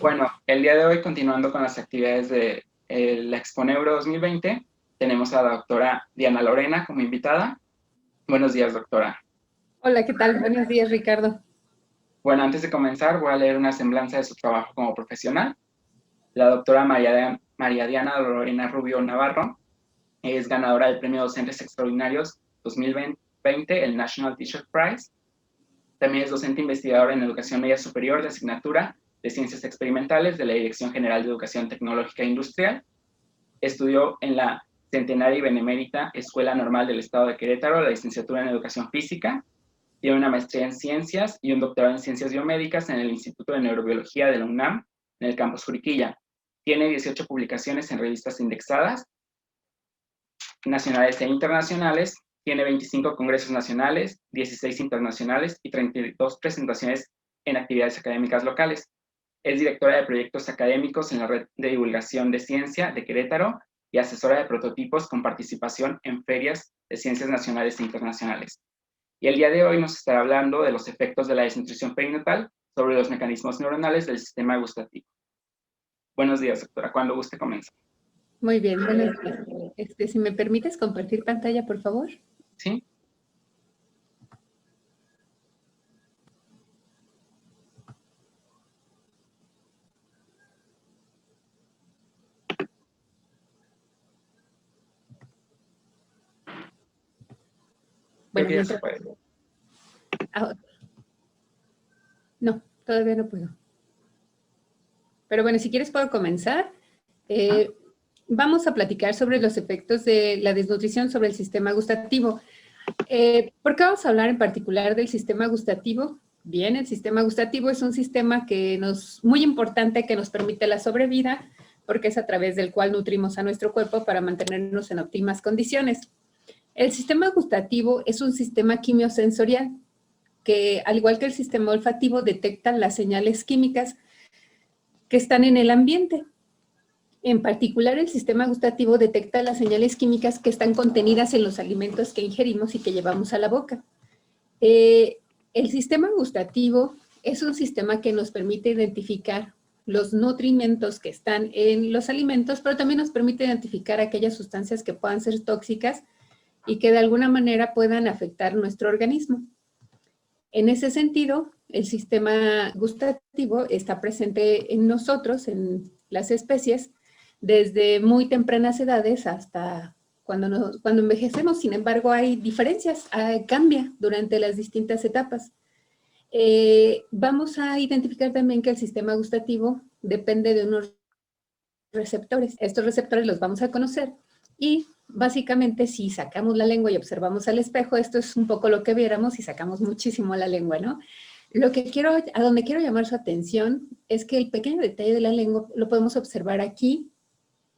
Bueno, el día de hoy, continuando con las actividades de la Expo Neuro 2020, tenemos a la doctora Diana Lorena como invitada. Buenos días, doctora. Hola, ¿qué tal? Buenos días, Ricardo. Bueno, antes de comenzar, voy a leer una semblanza de su trabajo como profesional. La doctora María Diana Lorena Rubio Navarro es ganadora del Premio Docentes Extraordinarios 2020, el National Teacher Prize. También es docente investigadora en Educación Media Superior de asignatura de Ciencias Experimentales de la Dirección General de Educación Tecnológica e Industrial. Estudió en la Centenaria y Benemérita Escuela Normal del Estado de Querétaro la licenciatura en Educación Física. Tiene una maestría en Ciencias y un doctorado en Ciencias Biomédicas en el Instituto de Neurobiología de la UNAM, en el campus Juriquilla. Tiene 18 publicaciones en revistas indexadas, nacionales e internacionales. Tiene 25 congresos nacionales, 16 internacionales y 32 presentaciones en actividades académicas locales. Es directora de proyectos académicos en la Red de Divulgación de Ciencia de Querétaro y asesora de prototipos con participación en ferias de ciencias nacionales e internacionales. Y el día de hoy nos estará hablando de los efectos de la desnutrición perinatal sobre los mecanismos neuronales del sistema gustativo. Buenos días, doctora. Cuando guste comenzar. Muy bien, buenos días. Si me permites compartir pantalla, por favor. Sí. Bueno, Creo que ya se puede. No, todavía no puedo. Pero bueno, si quieres puedo comenzar. Vamos a platicar sobre los efectos de la desnutrición sobre el sistema gustativo. ¿Por qué vamos a hablar en particular del sistema gustativo? Bien, el sistema gustativo es un sistema muy importante que nos permite la sobrevida, porque es a través del cual nutrimos a nuestro cuerpo para mantenernos en óptimas condiciones. El sistema gustativo es un sistema quimiosensorial que, al igual que el sistema olfativo, detecta las señales químicas que están en el ambiente. En particular, el sistema gustativo detecta las señales químicas que están contenidas en los alimentos que ingerimos y que llevamos a la boca. El sistema gustativo es un sistema que nos permite identificar los nutrimentos que están en los alimentos, pero también nos permite identificar aquellas sustancias que puedan ser tóxicas y que de alguna manera puedan afectar nuestro organismo. En ese sentido, el sistema gustativo está presente en nosotros, en las especies, desde muy tempranas edades hasta cuando envejecemos. Sin embargo, hay diferencias, cambia durante las distintas etapas. Vamos a identificar también que el sistema gustativo depende de unos receptores. Estos receptores los vamos a conocer y básicamente si sacamos la lengua y observamos al espejo, esto es un poco lo que viéramos si sacamos muchísimo la lengua, ¿no? A donde quiero llamar su atención es que el pequeño detalle de la lengua lo podemos observar aquí,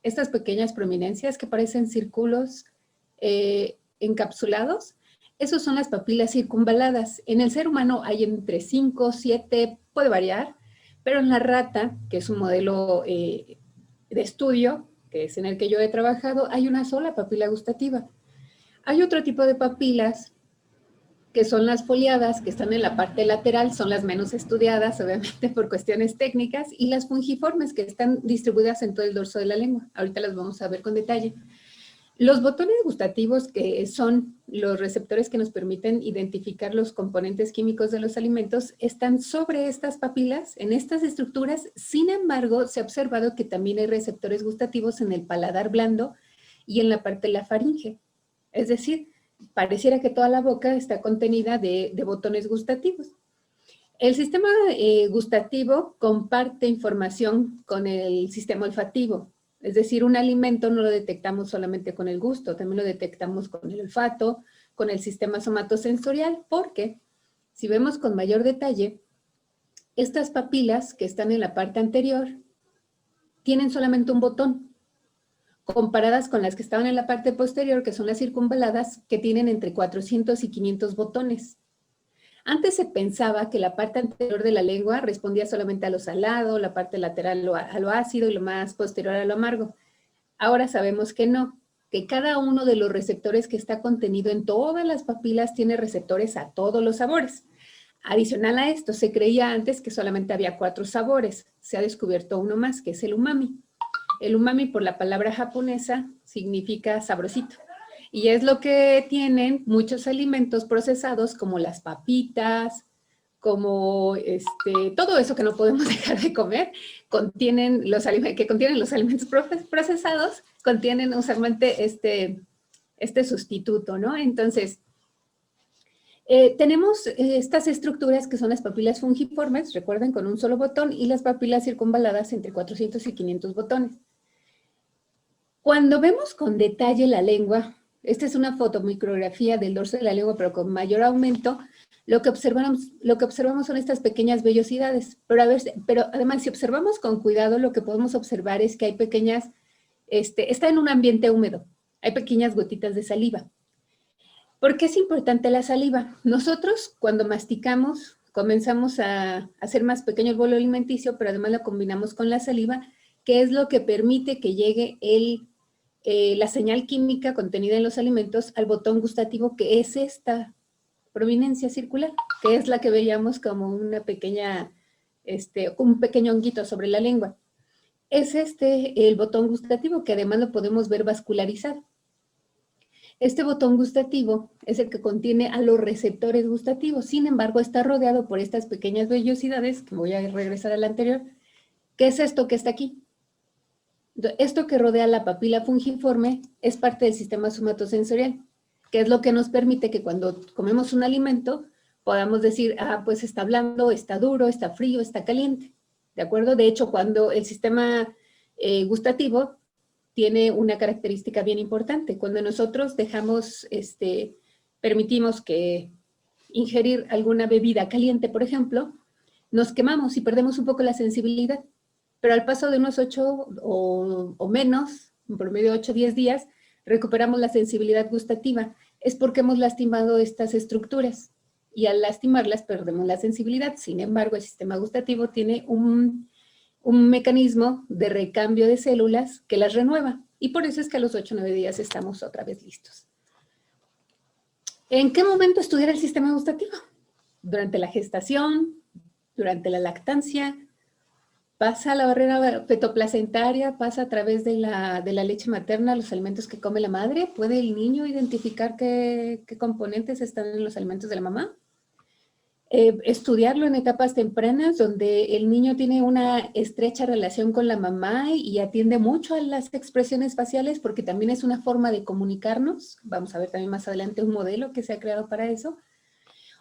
estas pequeñas prominencias que parecen círculos encapsulados. Esos son las papilas circunvaladas. En el ser humano hay entre 5, 7, puede variar, pero en la rata, que es un modelo de estudio, que es en el que yo he trabajado, hay una sola papila gustativa. Hay otro tipo de papilas que son las foliadas, que están en la parte lateral, son las menos estudiadas, obviamente por cuestiones técnicas, y las fungiformes, que están distribuidas en todo el dorso de la lengua. Ahorita las vamos a ver con detalle. Los botones gustativos, que son los receptores que nos permiten identificar los componentes químicos de los alimentos, están sobre estas papilas, en estas estructuras. Sin embargo, se ha observado que también hay receptores gustativos en el paladar blando y en la parte de la faringe. Es decir, pareciera que toda la boca está contenida de botones gustativos. El sistema gustativo comparte información con el sistema olfativo. Es decir, un alimento no lo detectamos solamente con el gusto, también lo detectamos con el olfato, con el sistema somatosensorial, porque si vemos con mayor detalle, estas papilas que están en la parte anterior tienen solamente un botón, comparadas con las que estaban en la parte posterior, que son las circunvaladas, que tienen entre 400 y 500 botones. Antes se pensaba que la parte anterior de la lengua respondía solamente a lo salado, la parte lateral a lo ácido y lo más posterior a lo amargo. Ahora sabemos que no, que cada uno de los receptores que está contenido en todas las papilas tiene receptores a todos los sabores. Adicional a esto, se creía antes que solamente había 4 sabores. Se ha descubierto uno más, que es el umami. El umami, por la palabra japonesa, significa sabrosito. Y es lo que tienen muchos alimentos procesados, como las papitas, como todo eso que no podemos dejar de comer, contienen los alimentos procesados, contienen usualmente este sustituto, ¿no? Entonces, tenemos estas estructuras que son las papilas fungiformes, recuerden, con un solo botón, y las papilas circunvaladas entre 400 y 500 botones. Cuando vemos con detalle la lengua, esta es una fotomicrografía del dorso de la lengua, pero con mayor aumento, lo que observamos son estas pequeñas vellosidades. Pero además, si observamos con cuidado, lo que podemos observar es que hay pequeñas, está en un ambiente húmedo, hay pequeñas gotitas de saliva. ¿Por qué es importante la saliva? Nosotros, cuando masticamos, comenzamos a hacer más pequeño el bolo alimenticio, pero además lo combinamos con la saliva, que es lo que permite que llegue la señal química contenida en los alimentos al botón gustativo, que es esta prominencia circular, que es la que veíamos como una pequeña, un pequeño honguito sobre la lengua. Es el botón gustativo, que además lo podemos ver vascularizado. Este botón gustativo es el que contiene a los receptores gustativos. Sin embargo, está rodeado por estas pequeñas vellosidades, que voy a regresar a la anterior. ¿Qué es esto que está aquí? Esto que rodea la papila fungiforme es parte del sistema somatosensorial, que es lo que nos permite que cuando comemos un alimento podamos decir, pues está blando, está duro, está frío, está caliente, ¿de acuerdo? De hecho, cuando el sistema gustativo tiene una característica bien importante, cuando nosotros permitimos que ingerir alguna bebida caliente, por ejemplo, nos quemamos y perdemos un poco la sensibilidad. Pero al paso de unos 8 o menos, en promedio 8 o 10 días, recuperamos la sensibilidad gustativa. Es porque hemos lastimado estas estructuras y al lastimarlas perdemos la sensibilidad. Sin embargo, el sistema gustativo tiene un mecanismo de recambio de células que las renueva y por eso es que a los 8 o 9 días estamos otra vez listos. ¿En qué momento estudiar el sistema gustativo? Durante la gestación, durante la lactancia, pasa la barrera fetoplacentaria, pasa a través de la leche materna, los alimentos que come la madre. ¿Puede el niño identificar qué componentes están en los alimentos de la mamá? Estudiarlo en etapas tempranas, donde el niño tiene una estrecha relación con la mamá y atiende mucho a las expresiones faciales, porque también es una forma de comunicarnos. Vamos a ver también más adelante un modelo que se ha creado para eso.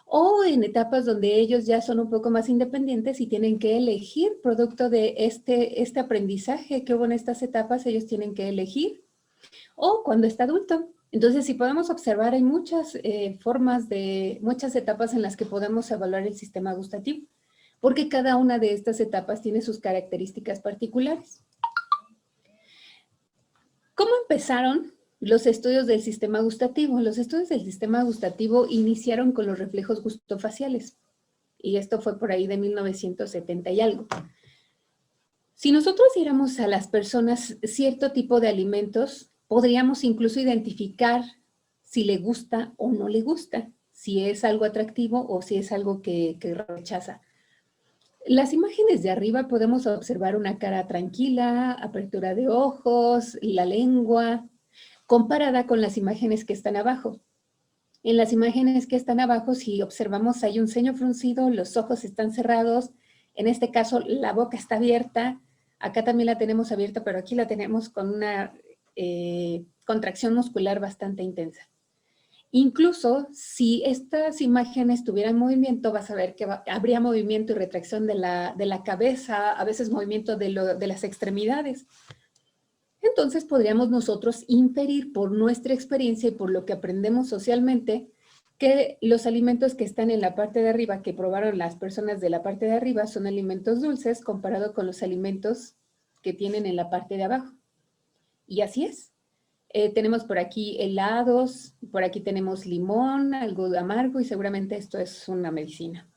O en etapas donde ellos ya son un poco más independientes y tienen que elegir producto de este aprendizaje que hubo en estas etapas, ellos tienen que elegir. O cuando está adulto. Entonces, si podemos observar, hay muchas muchas etapas en las que podemos evaluar el sistema gustativo, porque cada una de estas etapas tiene sus características particulares. ¿Cómo empezaron los estudios del sistema gustativo? Los estudios del sistema gustativo iniciaron con los reflejos gustofaciales, y esto fue por ahí de 1970 y algo. Si nosotros diéramos a las personas cierto tipo de alimentos, podríamos incluso identificar si le gusta o no le gusta, si es algo atractivo o si es algo que rechaza. Las imágenes de arriba podemos observar una cara tranquila, apertura de ojos, la lengua, comparada con las imágenes que están abajo. En las imágenes que están abajo, si observamos, hay un ceño fruncido, los ojos están cerrados, en este caso la boca está abierta, acá también la tenemos abierta, pero aquí la tenemos con una contracción muscular bastante intensa. Incluso si estas imágenes tuvieran movimiento, vas a ver que habría movimiento y retracción de la cabeza, a veces movimiento de las extremidades. Entonces podríamos nosotros inferir por nuestra experiencia y por lo que aprendemos socialmente que los alimentos que están en la parte de arriba, que probaron las personas de la parte de arriba, son alimentos dulces comparado con los alimentos que tienen en la parte de abajo. Y así es. Tenemos por aquí helados, por aquí tenemos limón, algo amargo y seguramente esto es una medicina.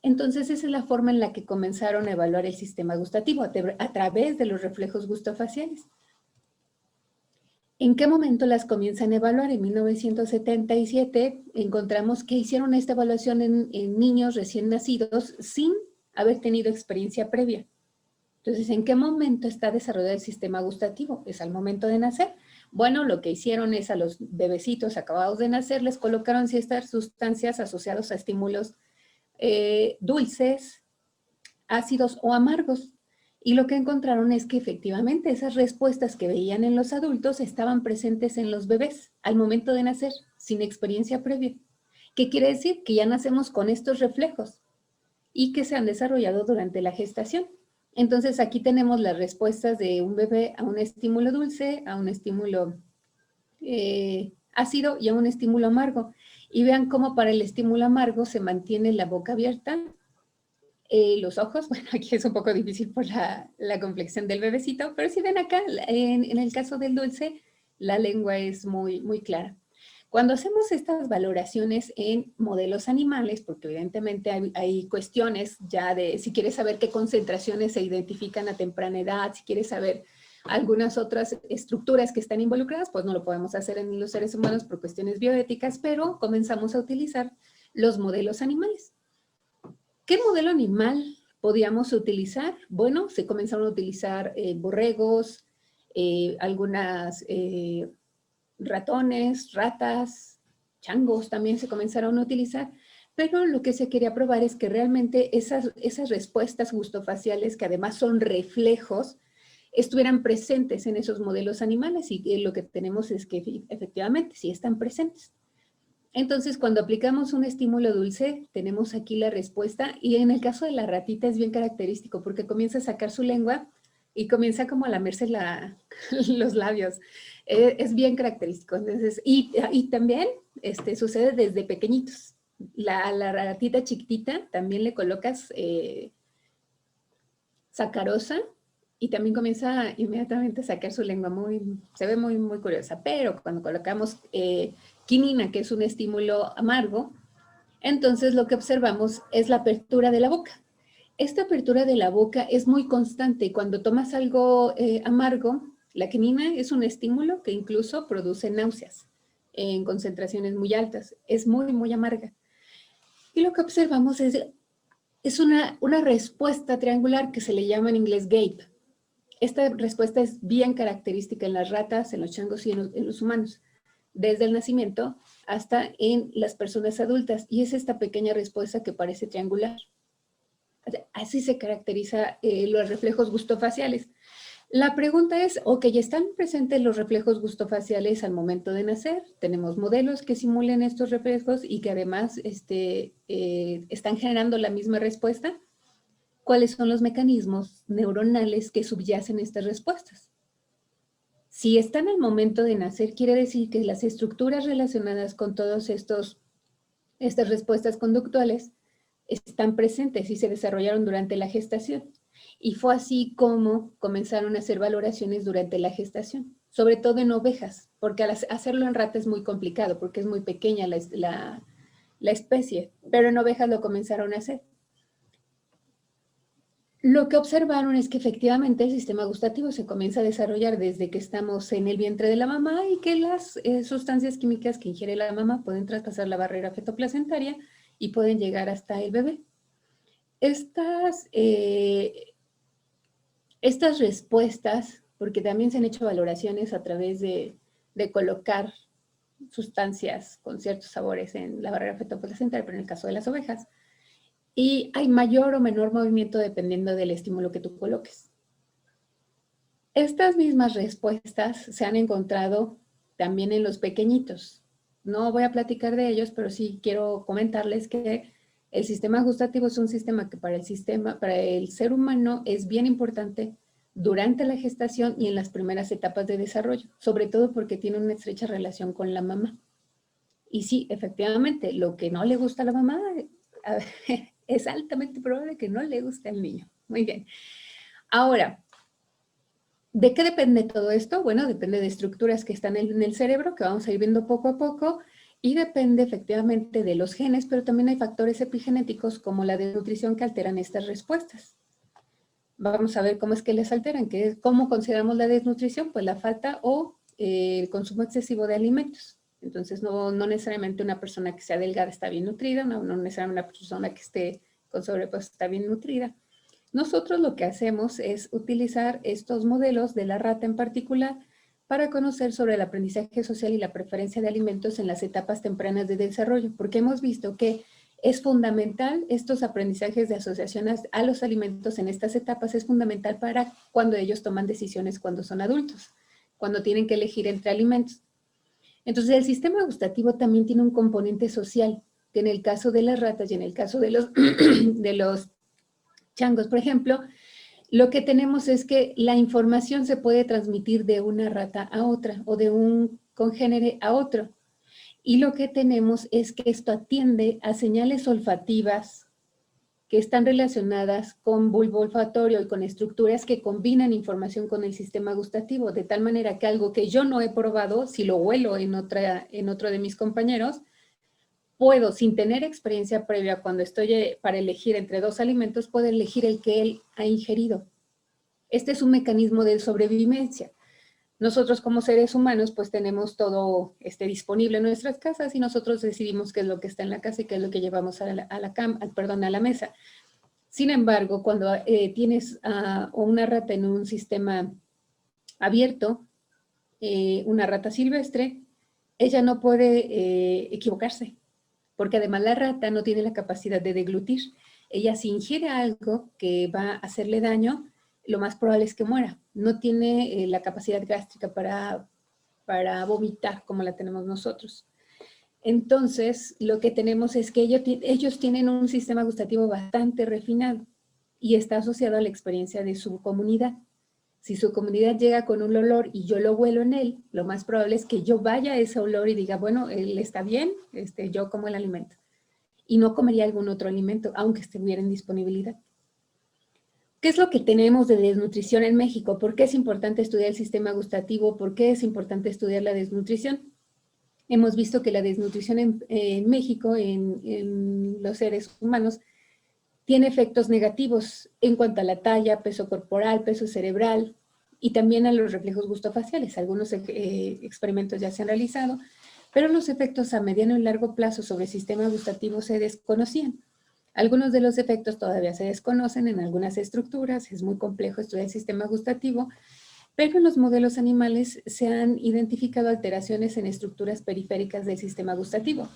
Entonces esa es la forma en la que comenzaron a evaluar el sistema gustativo, a través de los reflejos gustofaciales. ¿En qué momento las comienzan a evaluar? En 1977 encontramos que hicieron esta evaluación en niños recién nacidos sin haber tenido experiencia previa. Entonces, ¿en qué momento está desarrollado el sistema gustativo? ¿Es al momento de nacer? Bueno, lo que hicieron es a los bebecitos acabados de nacer, les colocaron ciertas sustancias asociadas a estímulos dulces, ácidos o amargos. Y lo que encontraron es que efectivamente esas respuestas que veían en los adultos estaban presentes en los bebés al momento de nacer, sin experiencia previa. ¿Qué quiere decir? Que ya nacemos con estos reflejos y que se han desarrollado durante la gestación. Entonces aquí tenemos las respuestas de un bebé a un estímulo dulce, a un estímulo ácido y a un estímulo amargo. Y vean cómo para el estímulo amargo se mantiene la boca abierta, los ojos, bueno, aquí es un poco difícil por la complexión del bebecito, pero si ven acá, en el caso del dulce, la lengua es muy, muy clara. Cuando hacemos estas valoraciones en modelos animales, porque evidentemente hay cuestiones ya de si quieres saber qué concentraciones se identifican a temprana edad, si quieres saber algunas otras estructuras que están involucradas, pues no lo podemos hacer en los seres humanos por cuestiones bioéticas, pero comenzamos a utilizar los modelos animales. ¿Qué modelo animal podíamos utilizar? Bueno, se comenzaron a utilizar borregos, algunas ratones, ratas, changos también se comenzaron a utilizar, pero lo que se quería probar es que realmente esas respuestas gustofaciales, que además son reflejos, estuvieran presentes en esos modelos animales y lo que tenemos es que efectivamente sí están presentes. Entonces, cuando aplicamos un estímulo dulce, tenemos aquí la respuesta y en el caso de la ratita es bien característico porque comienza a sacar su lengua y comienza como a lamerse los labios. Es bien característico. Entonces, y también sucede desde pequeñitos. La ratita chiquitita también le colocas sacarosa y también comienza inmediatamente a sacar su lengua. Se ve muy, muy curiosa. Pero cuando colocamos quinina, que es un estímulo amargo, entonces lo que observamos es la apertura de la boca. Esta apertura de la boca es muy constante. Cuando tomas algo amargo, la quinina es un estímulo que incluso produce náuseas en concentraciones muy altas. Es muy, muy amarga. Y lo que observamos es una respuesta triangular que se le llama en inglés gape. Esta respuesta es bien característica en las ratas, en los changos y en los humanos, desde el nacimiento hasta en las personas adultas. Y es esta pequeña respuesta que parece triangular. Así se caracteriza los reflejos gustofaciales. La pregunta es, ok, ¿están presentes los reflejos gustofaciales al momento de nacer? Tenemos modelos que simulen estos reflejos y que además están generando la misma respuesta. ¿Cuáles son los mecanismos neuronales que subyacen estas respuestas? Si están al momento de nacer, quiere decir que las estructuras relacionadas con todas estas respuestas conductuales están presentes y se desarrollaron durante la gestación. Y fue así como comenzaron a hacer valoraciones durante la gestación, sobre todo en ovejas, porque al hacerlo en rata es muy complicado, porque es muy pequeña la especie, pero en ovejas lo comenzaron a hacer. Lo que observaron es que efectivamente el sistema gustativo se comienza a desarrollar desde que estamos en el vientre de la mamá y que las sustancias químicas que ingiere la mamá pueden traspasar la barrera fetoplacentaria y pueden llegar hasta el bebé. Estas respuestas, porque también se han hecho valoraciones a través de colocar sustancias con ciertos sabores en la barrera fetoplacentaria, pero en el caso de las ovejas, y hay mayor o menor movimiento dependiendo del estímulo que tú coloques. Estas mismas respuestas se han encontrado también en los pequeñitos. No voy a platicar de ellos, pero sí quiero comentarles que el sistema gustativo es un sistema que para el ser humano es bien importante durante la gestación y en las primeras etapas de desarrollo, sobre todo porque tiene una estrecha relación con la mamá. Y sí, efectivamente, lo que no le gusta a la mamá es altamente probable que no le guste al niño. Muy bien. Ahora, ¿de qué depende todo esto? Bueno, depende de estructuras que están en el cerebro, que vamos a ir viendo poco a poco, y depende efectivamente de los genes, pero también hay factores epigenéticos como la desnutrición que alteran estas respuestas. Vamos a ver cómo es que les alteran, ¿cómo consideramos la desnutrición? Pues la falta o el consumo excesivo de alimentos. Entonces, no necesariamente una persona que sea delgada está bien nutrida, no necesariamente una persona que esté con sobrepeso está bien nutrida. Nosotros lo que hacemos es utilizar estos modelos de la rata en particular para conocer sobre el aprendizaje social y la preferencia de alimentos en las etapas tempranas de desarrollo, porque hemos visto que es fundamental estos aprendizajes de asociación a los alimentos en estas etapas, es fundamental para cuando ellos toman decisiones cuando son adultos, cuando tienen que elegir entre alimentos. Entonces, el sistema gustativo también tiene un componente social, que en el caso de las ratas y en el caso de los changos, por ejemplo, lo que tenemos es que la información se puede transmitir de una rata a otra o de un congénere a otro. Y lo que tenemos es que esto atiende a señales olfativas que están relacionadas con bulbo olfatorio y con estructuras que combinan información con el sistema gustativo, de tal manera que algo que yo no he probado, si lo huelo en otro de mis compañeros, puedo, sin tener experiencia previa cuando estoy para elegir entre dos alimentos, puedo elegir el que él ha ingerido. Este es un mecanismo de sobrevivencia. Nosotros como seres humanos pues tenemos todo disponible en nuestras casas y nosotros decidimos qué es lo que está en la casa y qué es lo que llevamos a la mesa. Sin embargo, cuando tienes una rata en un sistema abierto, una rata silvestre, ella no puede equivocarse, porque además la rata no tiene la capacidad de deglutir. Ella si ingiere algo que va a hacerle daño, lo más probable es que muera. No tiene la capacidad gástrica para vomitar como la tenemos nosotros. Entonces, lo que tenemos es que ellos tienen un sistema gustativo bastante refinado y está asociado a la experiencia de su comunidad. Si su comunidad llega con un olor y yo lo huelo en él, lo más probable es que yo vaya a ese olor y diga, bueno, él está bien, yo como el alimento. Y no comería algún otro alimento, aunque estuviera en disponibilidad. ¿Qué es lo que tenemos de desnutrición en México? ¿Por qué es importante estudiar el sistema gustativo? ¿Por qué es importante estudiar la desnutrición? Hemos visto que la desnutrición en México, en los seres humanos, tiene efectos negativos en cuanto a la talla, peso corporal, peso cerebral y también a los reflejos gustofaciales. Algunos experimentos ya se han realizado, pero los efectos a mediano y largo plazo sobre el sistema gustativo se desconocían. Algunos de los efectos todavía se desconocen en algunas estructuras, es muy complejo estudiar el sistema gustativo, pero en los modelos animales se han identificado alteraciones en estructuras periféricas del sistema gustativo.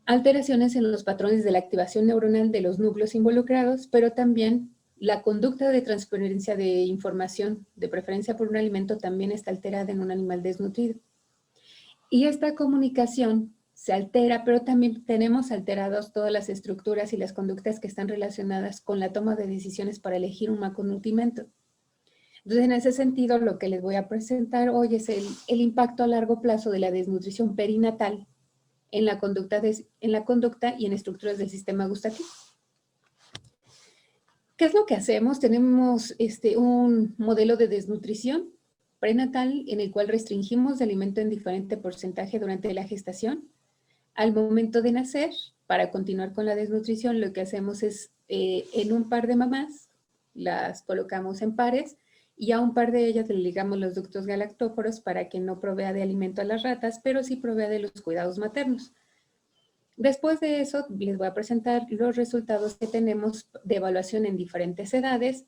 Alteraciones en los patrones de la activación neuronal de los núcleos involucrados, pero también la conducta de transferencia de información de preferencia por un alimento también está alterada en un animal desnutrido. Y esta comunicación se altera, pero también tenemos alterados todas las estructuras y las conductas que están relacionadas con la toma de decisiones para elegir un macronutrimento. Entonces, en ese sentido, lo que les voy a presentar hoy es el impacto a largo plazo de la desnutrición perinatal en la conducta y en estructuras del sistema gustativo. ¿Qué es lo que hacemos? Tenemos un modelo de desnutrición prenatal en el cual restringimos de alimento en diferente porcentaje durante la gestación. Al momento de nacer, para continuar con la desnutrición, lo que hacemos es en un par de mamás, las colocamos en pares y a un par de ellas le ligamos los ductos galactóforos para que no provea de alimento a las ratas, pero sí provea de los cuidados maternos. Después de eso, les voy a presentar los resultados que tenemos de evaluación en diferentes edades,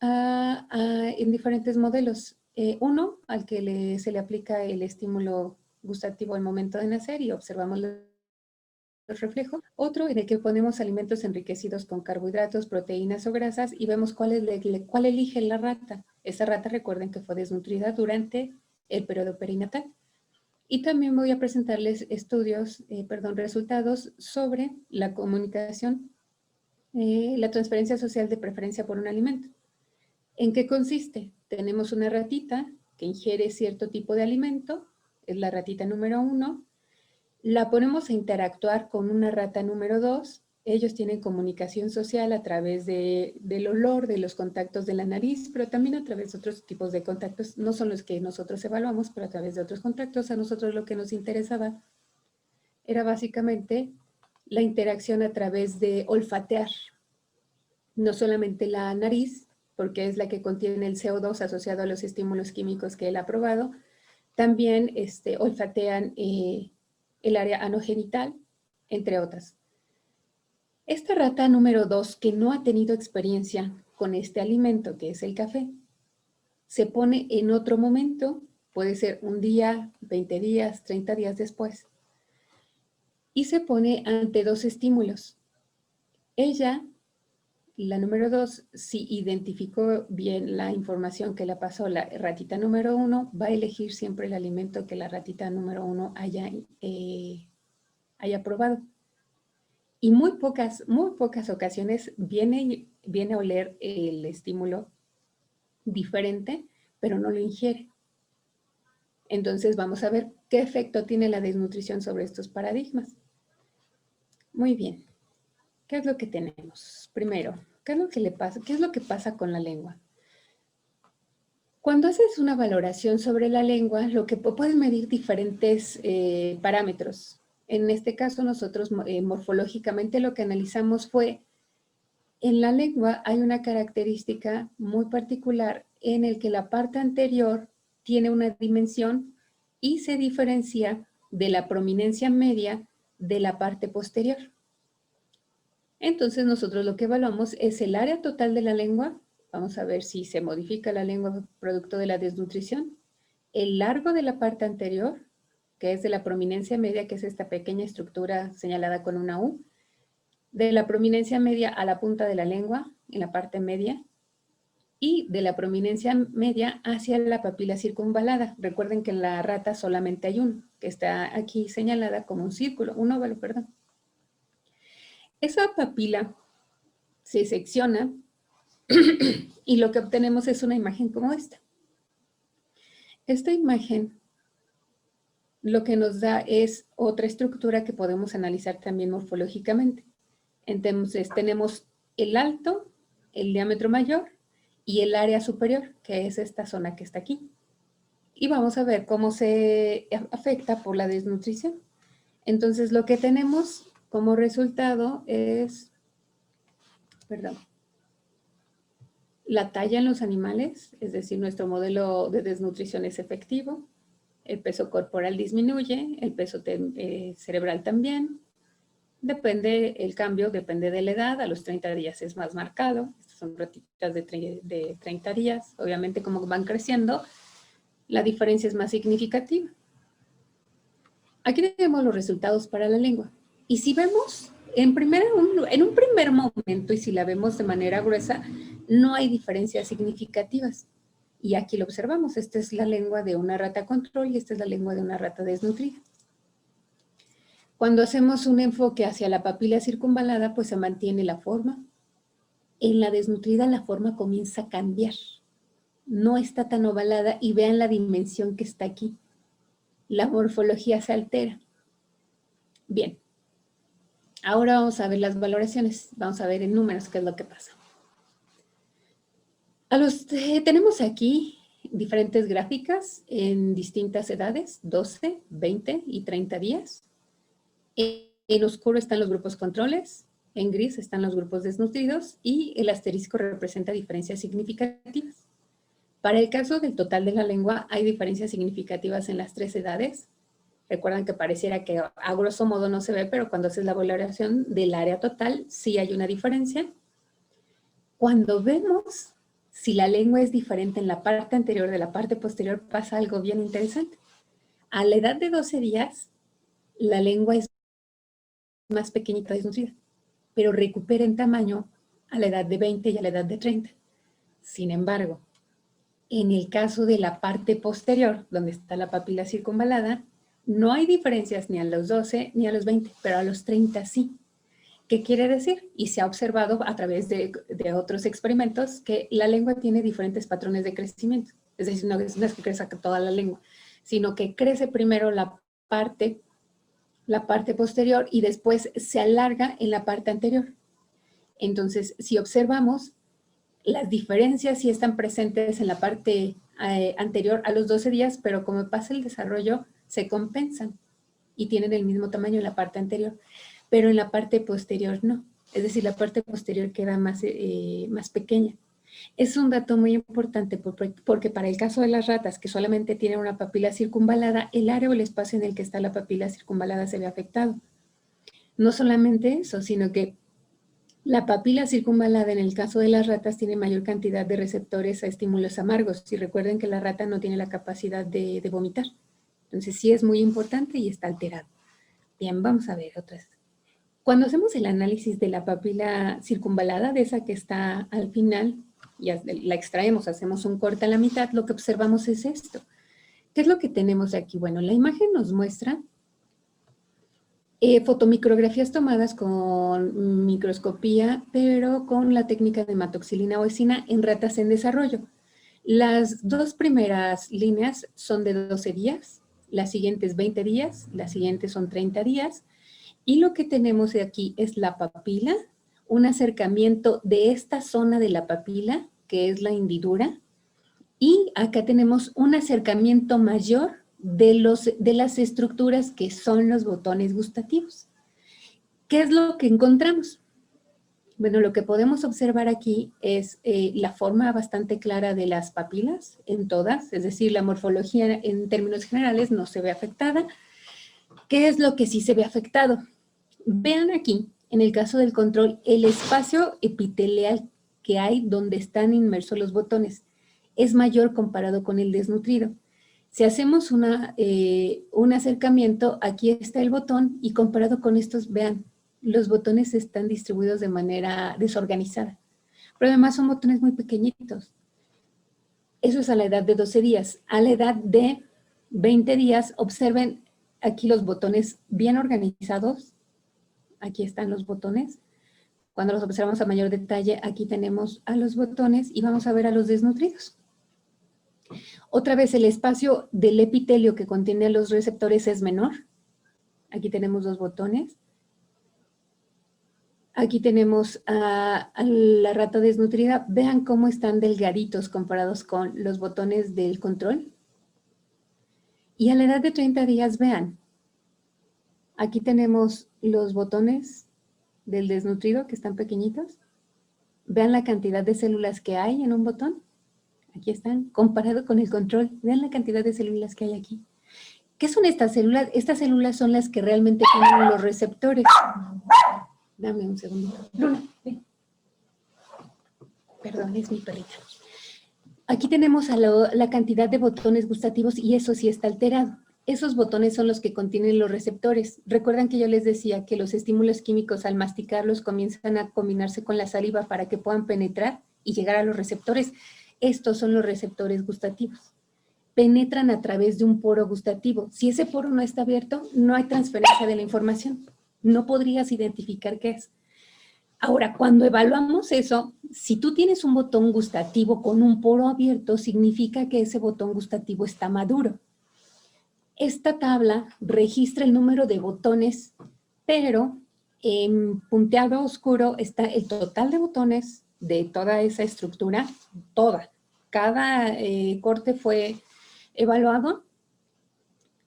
en diferentes modelos. Uno, al que se le aplica el estímulo gustativo al momento de nacer y observamos los reflejos. Otro, en el que ponemos alimentos enriquecidos con carbohidratos, proteínas o grasas y vemos cuál elige la rata. Esa rata, recuerden que fue desnutrida durante el periodo perinatal. Y también voy a presentarles resultados sobre la comunicación, la transferencia social de preferencia por un alimento. ¿En qué consiste? Tenemos una ratita que ingiere cierto tipo de alimento, es la ratita número 1, la ponemos a interactuar con una rata número 2, ellos tienen comunicación social a través del olor, de los contactos de la nariz, pero también a través de otros tipos de contactos, no son los que nosotros evaluamos, pero a través de otros contactos. A nosotros lo que nos interesaba era básicamente la interacción a través de olfatear, no solamente la nariz, porque es la que contiene el CO2 asociado a los estímulos químicos que él ha probado, También olfatean el área anogenital, entre otras. Esta rata número 2, que no ha tenido experiencia con este alimento, que es el café, se pone en otro momento, puede ser un día, 20 días, 30 días después, y se pone ante 2 estímulos. Ella, la número 2, si identificó bien la información que le pasó la ratita número 1, va a elegir siempre el alimento que la ratita número 1 haya probado. Y muy pocas ocasiones viene a oler el estímulo diferente, pero no lo ingiere. Entonces vamos a ver qué efecto tiene la desnutrición sobre estos paradigmas. Muy bien. ¿Qué es lo que tenemos? Primero, ¿qué es lo que le pasa? ¿Qué es lo que pasa con la lengua? Cuando haces una valoración sobre la lengua, lo que puedes medir diferentes parámetros. En este caso, nosotros morfológicamente lo que analizamos fue, en la lengua hay una característica muy particular en el que la parte anterior tiene una dimensión y se diferencia de la prominencia media de la parte posterior. Entonces nosotros lo que evaluamos es el área total de la lengua. Vamos a ver si se modifica la lengua producto de la desnutrición. El largo de la parte anterior, que es de la prominencia media, que es esta pequeña estructura señalada con una U, de la prominencia media a la punta de la lengua, en la parte media, y de la prominencia media hacia la papila circunvalada. Recuerden que en la rata solamente hay uno, que está aquí señalada como un círculo, un óvalo, perdón. Esa papila se secciona y lo que obtenemos es una imagen como esta. Esta imagen lo que nos da es otra estructura que podemos analizar también morfológicamente. Entonces tenemos el alto, el diámetro mayor y el área superior, que es esta zona que está aquí. Y vamos a ver cómo se afecta por la desnutrición. Entonces lo que tenemos como resultado es, la talla en los animales, es decir, nuestro modelo de desnutrición es efectivo, el peso corporal disminuye, el peso cerebral también. El cambio depende de la edad, a los 30 días es más marcado, estas son ratitas de 30 días, obviamente como van creciendo, la diferencia es más significativa. Aquí tenemos los resultados para la lengua. Y si vemos, en un primer momento, y si la vemos de manera gruesa, no hay diferencias significativas. Y aquí lo observamos. Esta es la lengua de una rata control y esta es la lengua de una rata desnutrida. Cuando hacemos un enfoque hacia la papila circunvalada, pues se mantiene la forma. En la desnutrida la forma comienza a cambiar. No está tan ovalada y vean la dimensión que está aquí. La morfología se altera. Bien. Ahora vamos a ver las valoraciones. Vamos a ver en números qué es lo que pasa. Tenemos aquí diferentes gráficas en distintas edades, 12, 20 y 30 días. En oscuro están los grupos controles, en gris están los grupos desnutridos y el asterisco representa diferencias significativas. Para el caso del total de la lengua hay diferencias significativas en las 3 edades. Recuerdan que pareciera que a grosso modo no se ve, pero cuando haces la valoración del área total sí hay una diferencia. Cuando vemos si la lengua es diferente en la parte anterior de la parte posterior, pasa algo bien interesante. A la edad de 12 días, la lengua es más pequeñita, desnutrida, pero recupera en tamaño a la edad de 20 y a la edad de 30. Sin embargo, en el caso de la parte posterior, donde está la papila circunvalada, no hay diferencias ni a los 12 ni a los 20, pero a los 30 sí. ¿Qué quiere decir? Y se ha observado a través de otros experimentos que la lengua tiene diferentes patrones de crecimiento. Es decir, no es que crezca toda la lengua, sino que crece primero la parte posterior y después se alarga en la parte anterior. Entonces, si observamos, las diferencias sí están presentes en la parte anterior a los 12 días, pero como pasa el desarrollo, se compensan y tienen el mismo tamaño en la parte anterior. Pero en la parte posterior no. Es decir, la parte posterior queda más pequeña. Es un dato muy importante porque para el caso de las ratas que solamente tienen una papila circunvalada, el área o el espacio en el que está la papila circunvalada se ve afectado. No solamente eso, sino que la papila circunvalada en el caso de las ratas tiene mayor cantidad de receptores a estímulos amargos. Y recuerden que la rata no tiene la capacidad de vomitar. Entonces sí es muy importante y está alterado. Bien, vamos a ver otras. Cuando hacemos el análisis de la papila circunvalada, de esa que está al final, y la extraemos, hacemos un corte a la mitad, lo que observamos es esto. ¿Qué es lo que tenemos aquí? Bueno, la imagen nos muestra fotomicrografías tomadas con microscopía, pero con la técnica de hematoxilina oecina en ratas en desarrollo. Las dos primeras líneas son de 12 días, las siguientes 20 días, las siguientes son 30 días, y lo que tenemos de aquí es la papila, un acercamiento de esta zona de la papila, que es la hendidura, y acá tenemos un acercamiento mayor de las estructuras que son los botones gustativos. ¿Qué es lo que encontramos? Bueno, lo que podemos observar aquí es la forma bastante clara de las papilas en todas, es decir, la morfología en términos generales no se ve afectada. ¿Qué es lo que sí se ve afectado? Vean aquí, en el caso del control, el espacio epitelial que hay donde están inmersos los botones es mayor comparado con el desnutrido. Si hacemos un acercamiento, aquí está el botón y comparado con estos, vean, los botones están distribuidos de manera desorganizada. Pero además son botones muy pequeñitos. Eso es a la edad de 12 días. A la edad de 20 días, observen aquí los botones bien organizados. Aquí están los botones. Cuando los observamos a mayor detalle, aquí tenemos a los botones y vamos a ver a los desnutridos. Otra vez, el espacio del epitelio que contiene los receptores es menor. Aquí tenemos dos botones. Aquí tenemos a la rata desnutrida. Vean cómo están delgaditos comparados con los botones del control. Y a la edad de 30 días, vean. Aquí tenemos los botones del desnutrido que están pequeñitos. Vean la cantidad de células que hay en un botón. Aquí están, comparado con el control. Vean la cantidad de células que hay aquí. ¿Qué son estas células? Estas células son las que realmente tienen los receptores. Dame un segundito. Luna, ven. Perdón, es mi perrita. Aquí tenemos a la cantidad de botones gustativos y eso sí está alterado. Esos botones son los que contienen los receptores. Recuerdan que yo les decía que los estímulos químicos al masticarlos comienzan a combinarse con la saliva para que puedan penetrar y llegar a los receptores. Estos son los receptores gustativos. Penetran a través de un poro gustativo. Si ese poro no está abierto, no hay transferencia de la información. No podrías identificar qué es. Ahora, cuando evaluamos eso, si tú tienes un botón gustativo con un poro abierto, significa que ese botón gustativo está maduro. Esta tabla registra el número de botones, pero en punteado oscuro está el total de botones de toda esa estructura, toda. Cada corte fue evaluado.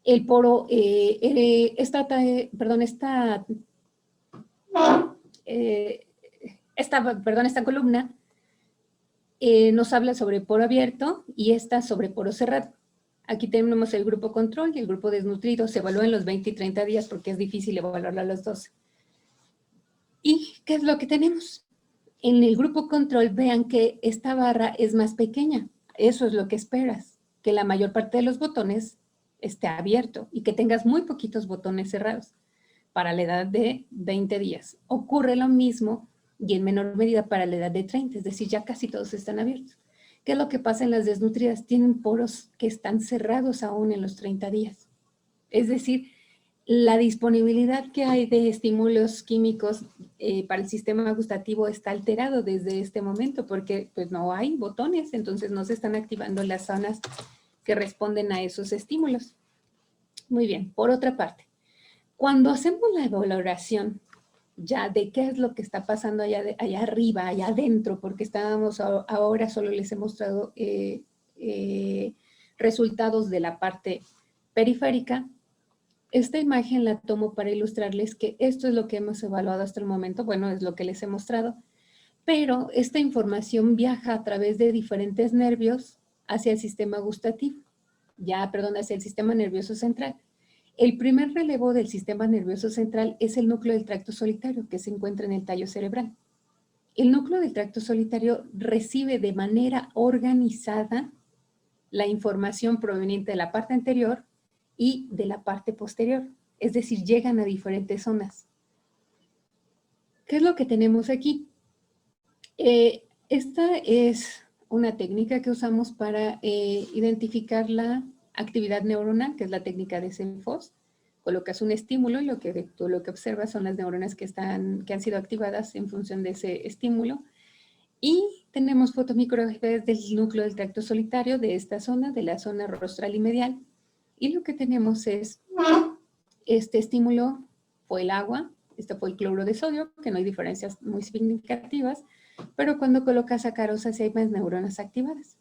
El poro, esta columna nos habla sobre poro abierto y esta sobre poro cerrado. Aquí tenemos el grupo control y el grupo desnutrido. Se evalúa en los 20 y 30 días porque es difícil evaluarlo a los 12. ¿Y qué es lo que tenemos? En el grupo control, vean que esta barra es más pequeña. Eso es lo que esperas, que la mayor parte de los botones esté abierto y que tengas muy poquitos botones cerrados para la edad de 20 días. Ocurre lo mismo y en menor medida para la edad de 30, es decir, ya casi todos están abiertos. ¿Qué es lo que pasa en las desnutridas? Tienen poros que están cerrados aún en los 30 días. Es decir, la disponibilidad que hay de estímulos químicos para el sistema gustativo está alterado desde este momento porque pues, no hay botones, entonces no se están activando las zonas que responden a esos estímulos. Muy bien, por otra parte, cuando hacemos la valoración ya de qué es lo que está pasando allá arriba, allá adentro, porque estábamos ahora solo les he mostrado resultados de la parte periférica. Esta imagen la tomo para ilustrarles que esto es lo que hemos evaluado hasta el momento, bueno, es lo que les he mostrado, pero esta información viaja a través de diferentes nervios hacia el sistema gustativo, hacia el sistema nervioso central. El primer relevo del sistema nervioso central es el núcleo del tracto solitario, que se encuentra en el tallo cerebral. El núcleo del tracto solitario recibe de manera organizada la información proveniente de la parte anterior y de la parte posterior, es decir, llegan a diferentes zonas. ¿Qué es lo que tenemos aquí? Esta es una técnica que usamos para identificar la actividad neuronal, que es la técnica de CENFOS. Colocas un estímulo y lo que observas son las neuronas que han sido activadas en función de ese estímulo. Y tenemos fotomicrografías del núcleo del tracto solitario, de esta zona, de la zona rostral y medial. Y lo que tenemos es, este estímulo fue el agua, este fue el cloruro de sodio, que no hay diferencias muy significativas, pero cuando colocas sacarosa sí hay más neuronas activadas.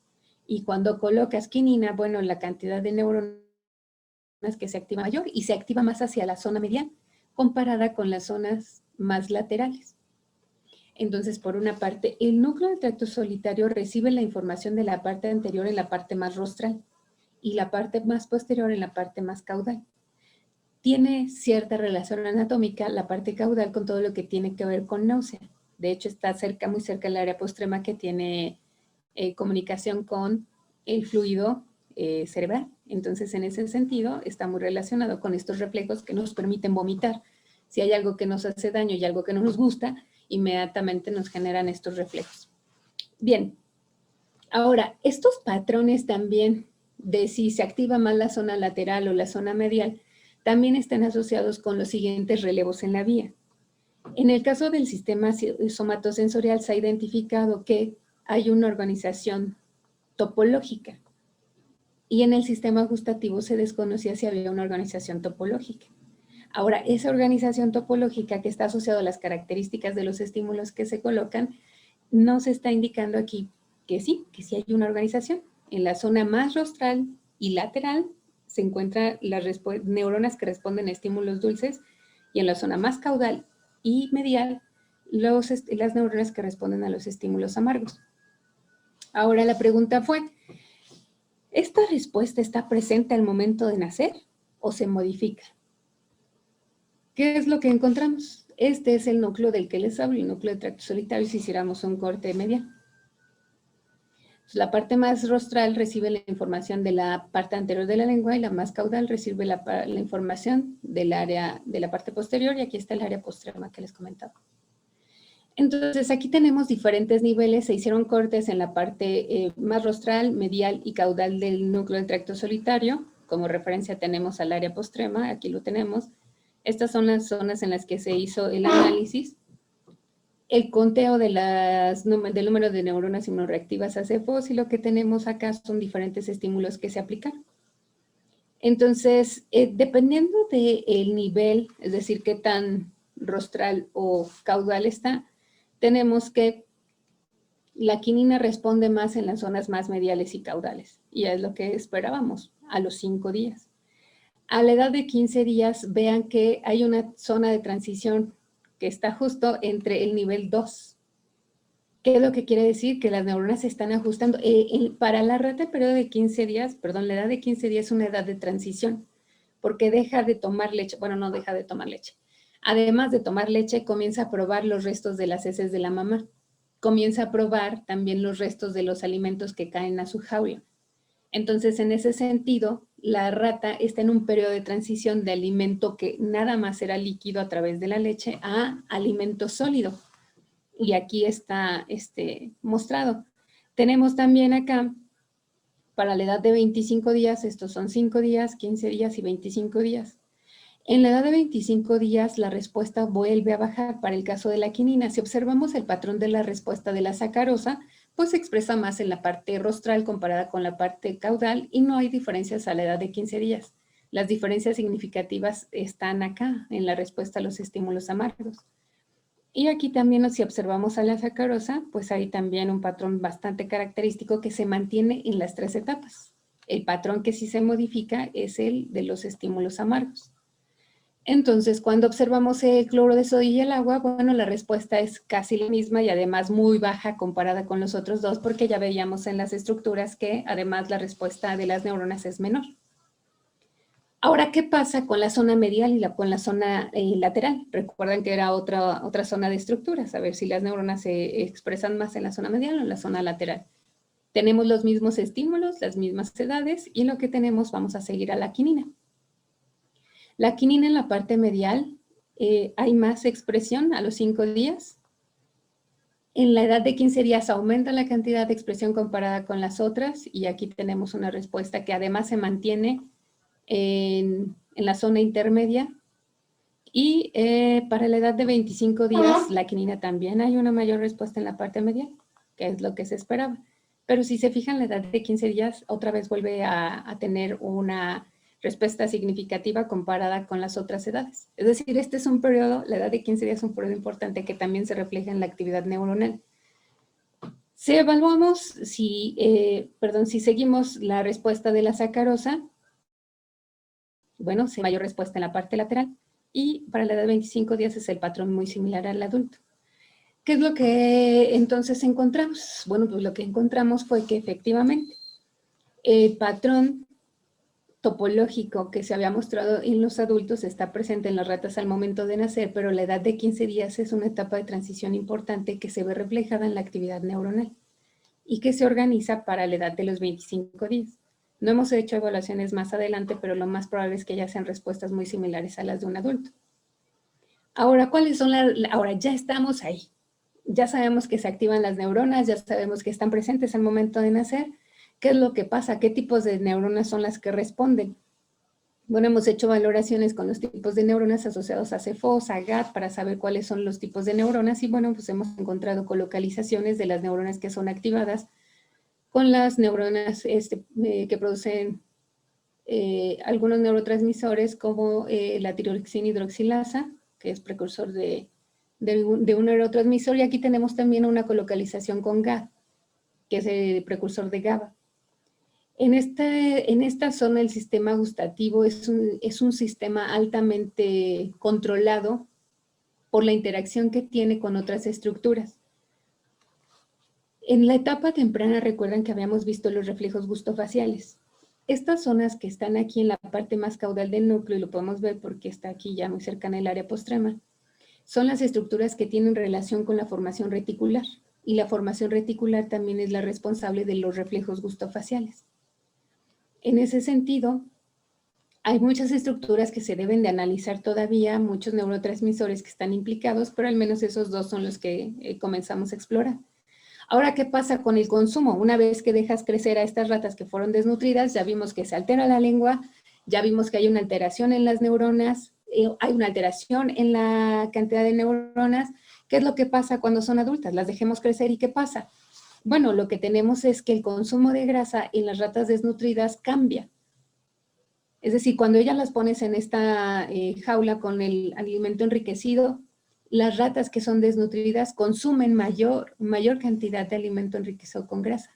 Y cuando colocas quinina, bueno, la cantidad de neuronas que se activa mayor y se activa más hacia la zona medial, comparada con las zonas más laterales. Entonces, por una parte, el núcleo del tracto solitario recibe la información de la parte anterior en la parte más rostral y la parte más posterior en la parte más caudal. Tiene cierta relación anatómica la parte caudal con todo lo que tiene que ver con náusea. De hecho, está muy cerca del área postrema que tiene comunicación con el fluido cerebral. Entonces, en ese sentido, está muy relacionado con estos reflejos que nos permiten vomitar. Si hay algo que nos hace daño y algo que no nos gusta, inmediatamente nos generan estos reflejos. Bien, ahora, estos patrones también de si se activa más la zona lateral o la zona medial, también están asociados con los siguientes relevos en la vía. En el caso del sistema somatosensorial se ha identificado que hay una organización topológica y en el sistema gustativo se desconocía si había una organización topológica. Ahora, esa organización topológica que está asociada a las características de los estímulos que se colocan, nos está indicando aquí que sí hay una organización. En la zona más rostral y lateral se encuentran las neuronas que responden a estímulos dulces y en la zona más caudal y medial las neuronas que responden a los estímulos amargos. Ahora la pregunta fue, ¿esta respuesta está presente al momento de nacer o se modifica? ¿Qué es lo que encontramos? Este es el núcleo del que les hablo, el núcleo del tracto solitario, si hiciéramos un corte medial. La parte más rostral recibe la información de la parte anterior de la lengua y la más caudal recibe la información del área de la parte posterior y aquí está el área postrema que les comentaba. Entonces, aquí tenemos diferentes niveles, se hicieron cortes en la parte más rostral, medial y caudal del núcleo del tracto solitario. Como referencia tenemos al área postrema, aquí lo tenemos. Estas son las zonas en las que se hizo el análisis. El conteo del número de neuronas inmunoreactivas a CEFOS y lo que tenemos acá son diferentes estímulos que se aplican. Entonces, dependiendo del nivel, es decir, qué tan rostral o caudal está, tenemos que la quinina responde más en las zonas más mediales y caudales. Y es lo que esperábamos a los 5 días. A la edad de 15 días, vean que hay una zona de transición que está justo entre el nivel 2. ¿Qué es lo que quiere decir? Que las neuronas se están ajustando. Para la rata, el periodo de 15 días, la edad de 15 días es una edad de transición, porque deja de tomar leche, bueno, no deja de tomar leche. Además de tomar leche, comienza a probar los restos de las heces de la mamá. Comienza a probar también los restos de los alimentos que caen a su jaula. Entonces, en ese sentido, la rata está en un periodo de transición de alimento que nada más era líquido a través de la leche a alimento sólido. Y aquí está mostrado. Tenemos también acá, para la edad de 25 días, estos son 5 días, 15 días y 25 días. En la edad de 25 días, la respuesta vuelve a bajar para el caso de la quinina. Si observamos el patrón de la respuesta de la sacarosa, pues se expresa más en la parte rostral comparada con la parte caudal y no hay diferencias a la edad de 15 días. Las diferencias significativas están acá, en la respuesta a los estímulos amargos. Y aquí también, si observamos a la sacarosa, pues hay también un patrón bastante característico que se mantiene en las 3 etapas. El patrón que sí se modifica es el de los estímulos amargos. Entonces, cuando observamos el cloro de sodio y el agua, bueno, la respuesta es casi la misma y además muy baja comparada con los otros dos, porque ya veíamos en las estructuras que además la respuesta de las neuronas es menor. Ahora, ¿qué pasa con la zona medial y con la zona lateral? Recuerden que era otra zona de estructuras, a ver si las neuronas se expresan más en la zona medial o en la zona lateral. Tenemos los mismos estímulos, las mismas edades, y lo que tenemos, vamos a seguir a la quinina. La quinina en la parte medial, hay más expresión a los 5 días. En la edad de 15 días aumenta la cantidad de expresión comparada con las otras, y aquí tenemos una respuesta que además se mantiene en la zona intermedia. Y para la edad de 25 días, la quinina también hay una mayor respuesta en la parte medial, que es lo que se esperaba. Pero si se fijan, la edad de 15 días otra vez vuelve a tener una respuesta significativa comparada con las otras edades. Es decir, este es un periodo, la edad de 15 días es un periodo importante que también se refleja en la actividad neuronal. Si evaluamos, si seguimos la respuesta de la sacarosa, bueno, mayor respuesta en la parte lateral, y para la edad de 25 días es el patrón muy similar al adulto. ¿Qué es lo que entonces encontramos? Bueno, pues lo que encontramos fue que efectivamente el patrón topológico que se había mostrado en los adultos está presente en las ratas al momento de nacer, pero la edad de 15 días es una etapa de transición importante que se ve reflejada en la actividad neuronal y que se organiza para la edad de los 25 días. No hemos hecho evaluaciones más adelante, pero lo más probable es que ya sean respuestas muy similares a las de un adulto. Ahora, ¿cuáles son ahora ya estamos ahí? Ya sabemos que se activan las neuronas, ya sabemos que están presentes al momento de nacer. ¿Qué es lo que pasa? ¿Qué tipos de neuronas son las que responden? Bueno, hemos hecho valoraciones con los tipos de neuronas asociados a CFOs, a GAT, para saber cuáles son los tipos de neuronas y bueno, pues hemos encontrado colocalizaciones de las neuronas que son activadas con las neuronas que producen algunos neurotransmisores como la tiroxina hidroxilasa, que es precursor de un neurotransmisor, y aquí tenemos también una colocalización con GAD, que es el precursor de GABA. En esta zona el sistema gustativo es un sistema altamente controlado por la interacción que tiene con otras estructuras. En la etapa temprana recuerdan que habíamos visto los reflejos gustofaciales. Estas zonas que están aquí en la parte más caudal del núcleo, y lo podemos ver porque está aquí ya muy cercana al área postrema, son las estructuras que tienen relación con la formación reticular. Y la formación reticular también es la responsable de los reflejos gustofaciales. En ese sentido, hay muchas estructuras que se deben de analizar todavía, muchos neurotransmisores que están implicados, pero al menos esos dos son los que comenzamos a explorar. Ahora, ¿qué pasa con el consumo? Una vez que dejas crecer a estas ratas que fueron desnutridas, ya vimos que se altera la lengua, ya vimos que hay una alteración en las neuronas, hay una alteración en la cantidad de neuronas. ¿Qué es lo que pasa cuando son adultas? Las dejemos crecer y ¿qué pasa? Bueno, lo que tenemos es que el consumo de grasa en las ratas desnutridas cambia. Es decir, cuando ellas las pones en esta jaula con el alimento enriquecido, las ratas que son desnutridas consumen mayor cantidad de alimento enriquecido con grasa,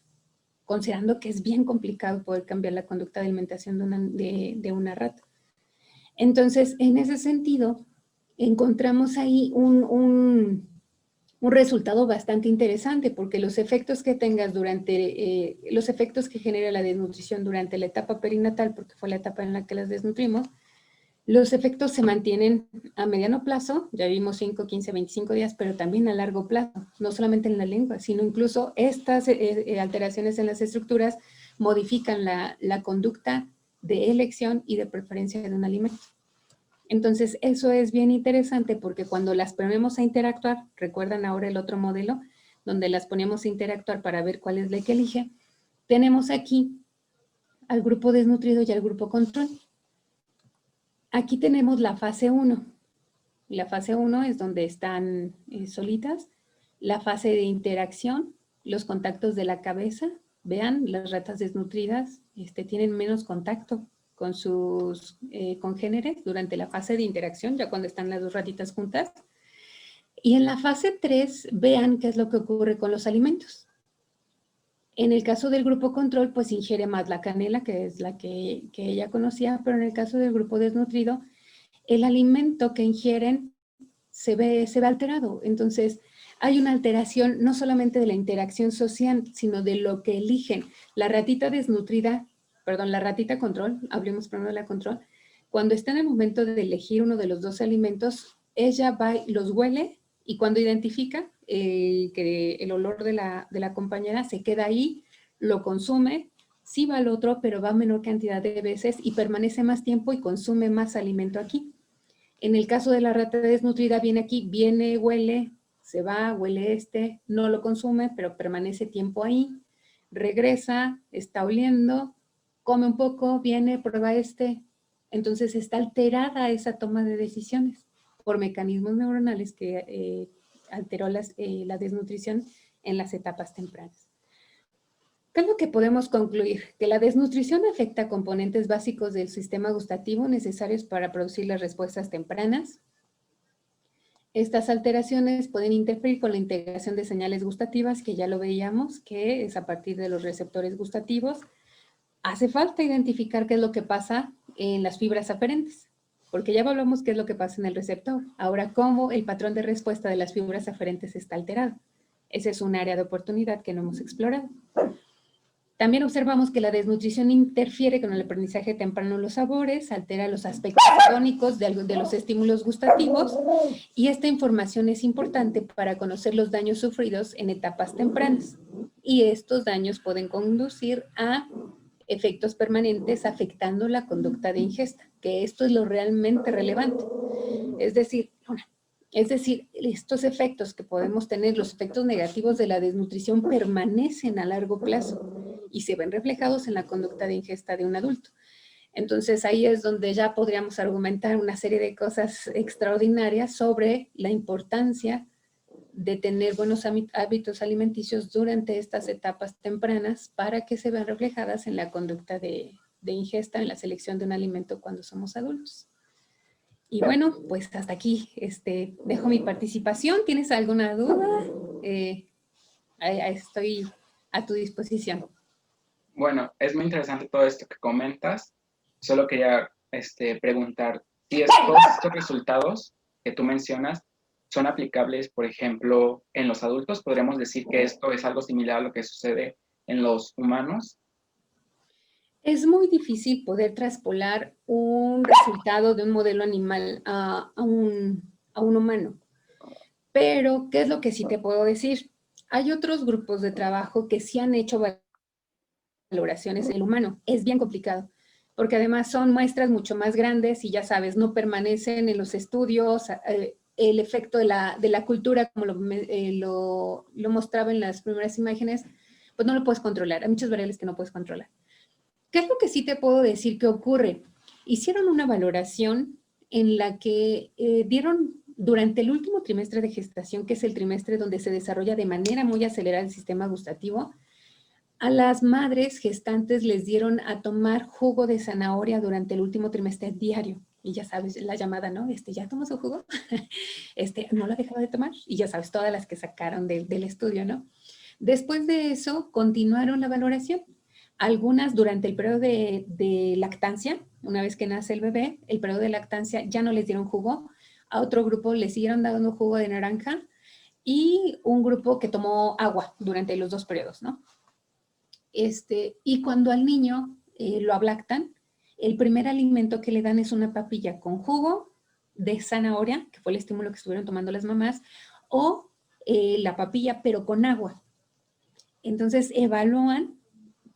considerando que es bien complicado poder cambiar la conducta de alimentación de una rata. Entonces, en ese sentido, encontramos ahí un resultado bastante interesante, porque los efectos que tengas los efectos que genera la desnutrición durante la etapa perinatal, porque fue la etapa en la que las desnutrimos, los efectos se mantienen a mediano plazo, ya vimos 5, 15, 25 días, pero también a largo plazo, no solamente en la lengua, sino incluso estas alteraciones en las estructuras modifican la conducta de elección y de preferencia de un alimento. Entonces, eso es bien interesante porque cuando las ponemos a interactuar, recuerdan ahora el otro modelo, donde las ponemos a interactuar para ver cuál es la que elige, tenemos aquí al grupo desnutrido y al grupo control. Aquí tenemos la fase 1. La fase 1 es donde están solitas. La fase de interacción, los contactos de la cabeza. Vean, las ratas desnutridas tienen menos contacto con sus congéneres durante la fase de interacción, ya cuando están las dos ratitas juntas. Y en la fase 3, vean qué es lo que ocurre con los alimentos. En el caso del grupo control, pues ingiere más la canela, que es la que ella conocía, pero en el caso del grupo desnutrido, el alimento que ingieren se ve alterado. Entonces, hay una alteración no solamente de la interacción social, sino de lo que eligen. La ratita desnutrida, perdón, la ratita control, hablemos primero de la control, cuando está en el momento de elegir uno de los dos alimentos, ella va y los huele y cuando identifica que el olor de la compañera se queda ahí, lo consume, sí va al otro, pero va a menor cantidad de veces y permanece más tiempo y consume más alimento aquí. En el caso de la rata desnutrida, viene aquí, viene, huele, se va, huele no lo consume, pero permanece tiempo ahí, regresa, está oliendo, come un poco, viene, prueba entonces está alterada esa toma de decisiones por mecanismos neuronales que alteró la desnutrición en las etapas tempranas. ¿Qué es lo que podemos concluir? Que la desnutrición afecta componentes básicos del sistema gustativo necesarios para producir las respuestas tempranas. Estas alteraciones pueden interferir con la integración de señales gustativas, que ya lo veíamos, que es a partir de los receptores gustativos. Hace falta identificar qué es lo que pasa en las fibras aferentes, porque ya hablamos qué es lo que pasa en el receptor. Ahora, cómo el patrón de respuesta de las fibras aferentes está alterado. Ese es un área de oportunidad que no hemos explorado. También observamos que la desnutrición interfiere con el aprendizaje temprano de los sabores, altera los aspectos tónicos de los estímulos gustativos y esta información es importante para conocer los daños sufridos en etapas tempranas. Y estos daños pueden conducir a efectos permanentes afectando la conducta de ingesta, que esto es lo realmente relevante. Es decir, estos efectos que podemos tener, los efectos negativos de la desnutrición permanecen a largo plazo y se ven reflejados en la conducta de ingesta de un adulto. Entonces ahí es donde ya podríamos argumentar una serie de cosas extraordinarias sobre la importancia de tener buenos hábitos alimenticios durante estas etapas tempranas para que se vean reflejadas en la conducta de ingesta, en la selección de un alimento cuando somos adultos. Y bueno, pues hasta aquí dejo mi participación. ¿Tienes alguna duda? Estoy a tu disposición. Bueno, es muy interesante todo esto que comentas. Solo quería preguntar si todos estos resultados que tú mencionas son aplicables, por ejemplo, en los adultos. ¿Podríamos decir que esto es algo similar a lo que sucede en los humanos? Es muy difícil poder traspolar un resultado de un modelo animal a un humano. Pero, ¿qué es lo que sí te puedo decir? Hay otros grupos de trabajo que sí han hecho valoraciones en el humano. Es bien complicado, porque además son muestras mucho más grandes y ya sabes, no permanecen en los estudios. El efecto de la cultura, como lo mostraba en las primeras imágenes, pues no lo puedes controlar. Hay muchas variables que no puedes controlar. ¿Qué es lo que sí te puedo decir que ocurre? Hicieron una valoración en la que dieron durante el último trimestre de gestación, que es el trimestre donde se desarrolla de manera muy acelerada el sistema gustativo, a las madres gestantes les dieron a tomar jugo de zanahoria durante el último trimestre diario. Y ya sabes, la llamada, ¿no? ¿Ya tomó su jugo? No lo ha dejado de tomar. Y ya sabes, todas las que sacaron del estudio, ¿no? Después de eso, continuaron la valoración. Algunas durante el periodo de lactancia, una vez que nace el bebé, el periodo de lactancia ya no les dieron jugo. A otro grupo les siguieron dando jugo de naranja y un grupo que tomó agua durante los dos periodos, ¿no? Y cuando al niño lo ablactan, el primer alimento que le dan es una papilla con jugo de zanahoria, que fue el estímulo que estuvieron tomando las mamás, o la papilla, pero con agua. Entonces evalúan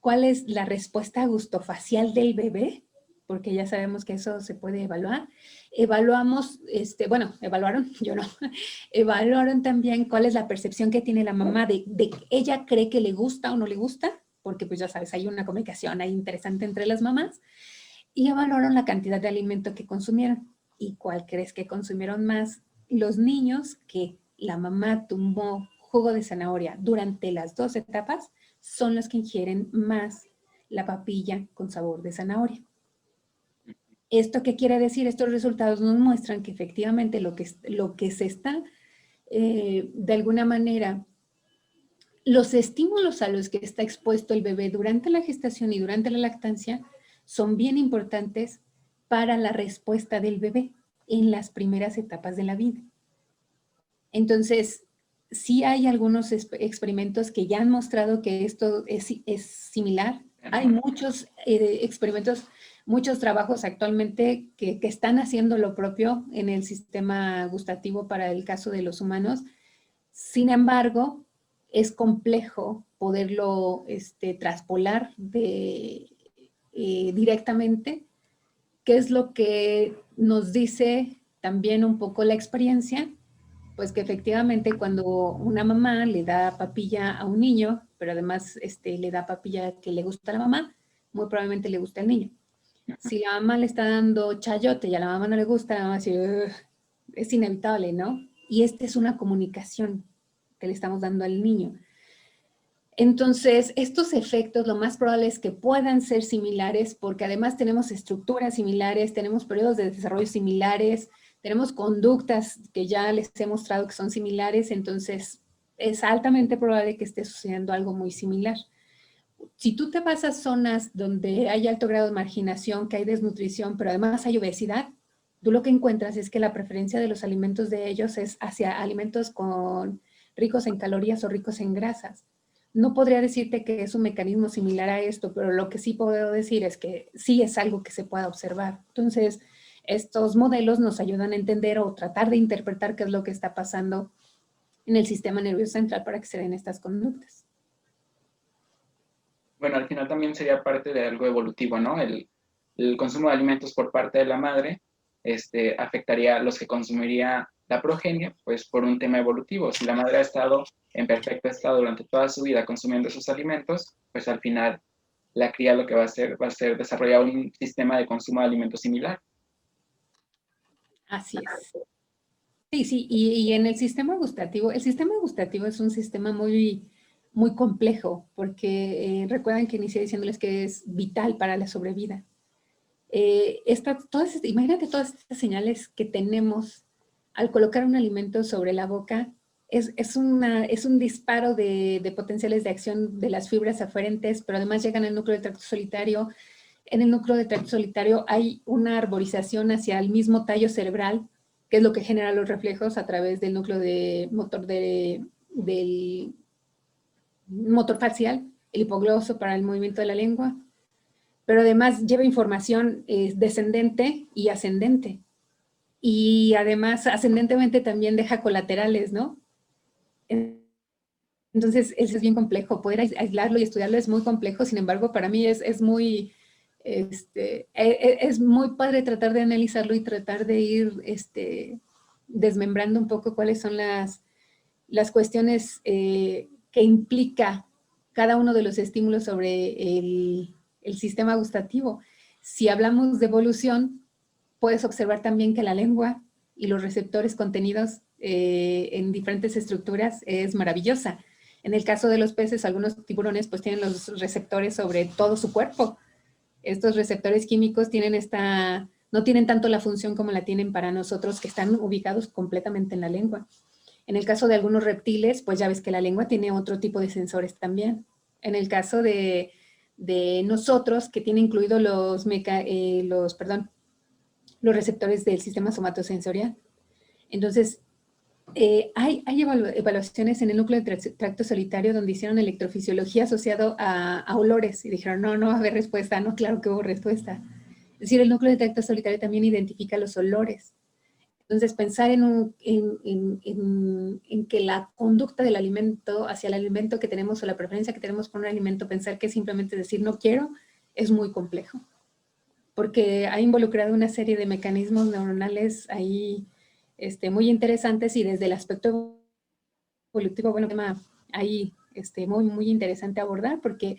cuál es la respuesta gustofacial del bebé, porque ya sabemos que eso se puede evaluar. Evaluamos, evaluaron, yo no, evaluaron también cuál es la percepción que tiene la mamá de ella cree que le gusta o no le gusta, porque pues ya sabes, hay una comunicación ahí interesante entre las mamás, y evaluaron la cantidad de alimento que consumieron. ¿Y cuál crees que consumieron más? Los niños que la mamá tomó jugo de zanahoria durante las dos etapas son los que ingieren más la papilla con sabor de zanahoria. ¿Esto qué quiere decir? Estos resultados nos muestran que efectivamente lo que se está, de alguna manera, los estímulos a los que está expuesto el bebé durante la gestación y durante la lactancia son bien importantes para la respuesta del bebé. en las primeras etapas de la vida. Entonces, sí hay algunos experimentos que ya han mostrado que esto es similar. Hay muchos experimentos, muchos trabajos actualmente que están haciendo lo propio en el sistema gustativo para el caso de los humanos. Sin embargo, es complejo poderlo traspolar directamente, que es lo que nos dice también un poco la experiencia, pues que efectivamente cuando una mamá le da papilla a un niño, pero además le da papilla que le gusta a la mamá, muy probablemente le gusta al niño. Si la mamá le está dando chayote y a la mamá no le gusta, la mamá va a decir, es inevitable, ¿no? Y esta es una comunicación que le estamos dando al niño. Entonces, estos efectos lo más probable es que puedan ser similares porque además tenemos estructuras similares, tenemos periodos de desarrollo similares, tenemos conductas que ya les he mostrado que son similares, entonces es altamente probable que esté sucediendo algo muy similar. Si tú te vas a zonas donde hay alto grado de marginación, que hay desnutrición, pero además hay obesidad, tú lo que encuentras es que la preferencia de los alimentos de ellos es hacia alimentos ricos en calorías o ricos en grasas. No podría decirte que es un mecanismo similar a esto, pero lo que sí puedo decir es que sí es algo que se pueda observar. Entonces, estos modelos nos ayudan a entender o tratar de interpretar qué es lo que está pasando en el sistema nervioso central para que se den estas conductas. Bueno, al final también sería parte de algo evolutivo, ¿no? El consumo de alimentos por parte de la madre afectaría a los que consumiría la progenie, pues por un tema evolutivo. Si la madre ha estado en perfecto estado durante toda su vida consumiendo esos alimentos, pues al final la cría lo que va a hacer desarrollar un sistema de consumo de alimentos similar. Así es. Sí, sí, y en el sistema gustativo es un sistema muy, muy complejo, porque recuerdan que inicié diciéndoles que es vital para la sobrevida. Imagínate todas estas señales que tenemos al colocar un alimento sobre la boca, es un disparo de potenciales de acción de las fibras aferentes, pero además llegan al núcleo del tracto solitario. En el núcleo del tracto solitario hay una arborización hacia el mismo tallo cerebral, que es lo que genera los reflejos a través del núcleo del motor facial, el hipogloso para el movimiento de la lengua, pero además lleva información descendente y ascendente. Y además, ascendentemente también deja colaterales, ¿no? Entonces, eso es bien complejo. Poder aislarlo y estudiarlo es muy complejo. Sin embargo, para mí es muy padre tratar de analizarlo y tratar de ir desmembrando un poco cuáles son las cuestiones que implica cada uno de los estímulos sobre el sistema gustativo. Si hablamos de evolución, puedes observar también que la lengua y los receptores contenidos en diferentes estructuras es maravillosa. En el caso de los peces, algunos tiburones pues tienen los receptores sobre todo su cuerpo. Estos receptores químicos no tienen tanto la función como la tienen para nosotros, que están ubicados completamente en la lengua. En el caso de algunos reptiles, pues ya ves que la lengua tiene otro tipo de sensores también. En el caso de nosotros, que tiene incluido los receptores del sistema somatosensorial. Entonces, hay evaluaciones en el núcleo del tracto solitario donde hicieron electrofisiología asociado a olores y dijeron, no va a haber respuesta. No, claro que hubo respuesta. Es decir, el núcleo del tracto solitario también identifica los olores. Entonces, pensar en que la conducta del alimento hacia el alimento que tenemos o la preferencia que tenemos por un alimento, pensar que simplemente decir no quiero, es muy complejo. Porque ha involucrado una serie de mecanismos neuronales ahí muy interesantes y desde el aspecto evolutivo, bueno, tema ahí muy, muy interesante abordar porque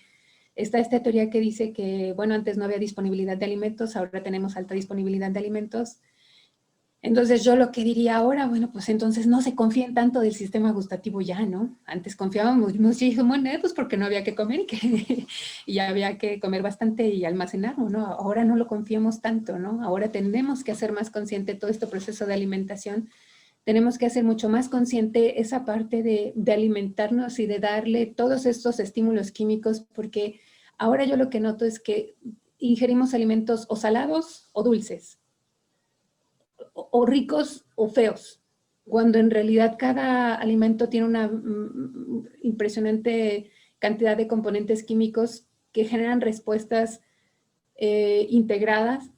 está esta teoría que dice que, bueno, antes no había disponibilidad de alimentos, ahora tenemos alta disponibilidad de alimentos. Entonces yo lo que diría ahora, bueno, pues entonces no se confíen tanto del sistema gustativo ya, ¿no? Antes confiábamos muchísimo en él, pues porque no había que comer y había que comer bastante y almacenarlo, ¿no? Ahora no lo confiemos tanto, ¿no? Ahora tenemos que hacer más consciente todo este proceso de alimentación. Tenemos que hacer mucho más consciente esa parte de alimentarnos y de darle todos estos estímulos químicos, porque ahora yo lo que noto es que ingerimos alimentos o salados o dulces. o ricos o feos, cuando en realidad cada alimento tiene una impresionante cantidad de componentes químicos que generan respuestas integradas.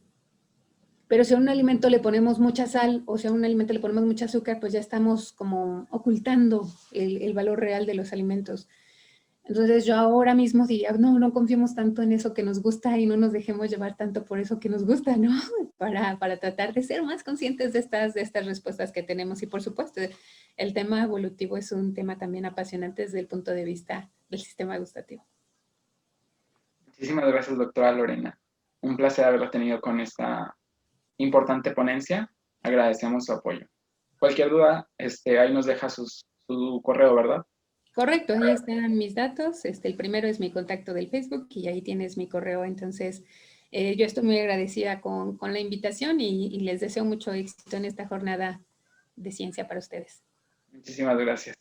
Pero si a un alimento le ponemos mucha sal o si a un alimento le ponemos mucha azúcar, pues ya estamos como ocultando el valor real de los alimentos. Entonces yo ahora mismo diría, no confiemos tanto en eso que nos gusta y no nos dejemos llevar tanto por eso que nos gusta, ¿no? Para tratar de ser más conscientes de estas respuestas que tenemos. Y por supuesto, el tema evolutivo es un tema también apasionante desde el punto de vista del sistema gustativo. Muchísimas gracias, doctora Lorena. Un placer haberla tenido con esta importante ponencia. Agradecemos su apoyo. Cualquier duda, ahí nos deja su correo, ¿verdad? Correcto, ahí están mis datos. El primero es mi contacto del Facebook y ahí tienes mi correo. Entonces, yo estoy muy agradecida con la invitación y les deseo mucho éxito en esta jornada de ciencia para ustedes. Muchísimas gracias.